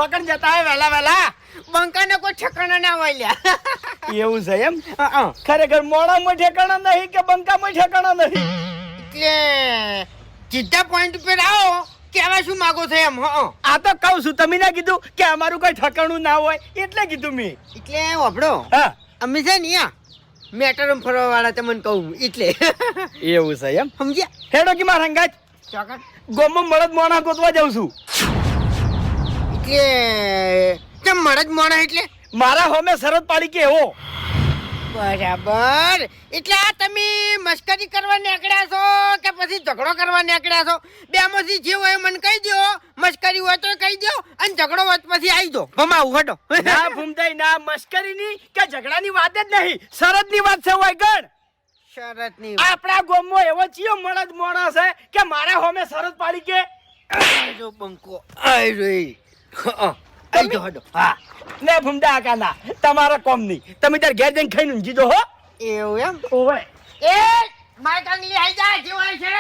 ચોકન જતા હે વેલા બંકાને કોઈ ઠેકાણા ના હોય લ્યા. એવું છે એમ ખરેખર મોડામાં ઠેકાણા નહીં કે બંકામાં ઠેકાણા નહીં એટલે સીધા પોઈન્ટ પર આવો કેવા શું માંગો છો એમ. આ તો કહું છું તમે ના કીધું કે અમારું કઈ ઠકાણું ના હોય એટલે કીધું મેં. એટલે વાપડો હા અમે છે ને મેટરમાં ફરવા વાળા તમને કહું એટલે એવું છે એમ સમજ્યા. હેડો કે મારા અંગાજ ચોકન ગોમમાં મળદ મોણા ગોતવા જાઉં છું. એટલે કેમ મળે જ મોણા એટલે મારા હોમે શરત પાડી કે એવો. બરાબર. એટલે આ તમે મસ્કરી કરવા નીકળ્યા છો કે પછી ઝઘડો કરવા નીકળ્યા છો? બેમાંથી જે હોય મને કહી દો. મસ્કરી હોય તો કહી દો અને ઝઘડો હોય તો પછી આવી દો. ભમાવું હટો. ના ભૂમતાઈ ના મસ્કરીની કે ઝઘડાની વાત જ નહીં શરતની વાત છે હોય ગણ. શરતની આપણા ગામમાં એવો ચિયો મળદ મોણા છે કે મારા હોમે શરત પાડી કે જો બંકો આઈ રહી. આઈ દો હટો. હા ને ભૂમતા આકાના તમારા કોમ નહીં તમે તાર ઘેર જઈને ખાઈને ઊંઘી દો હો. એવું એમ. ઓવે એ મારા કાંગલી આઈ જા જેવો છે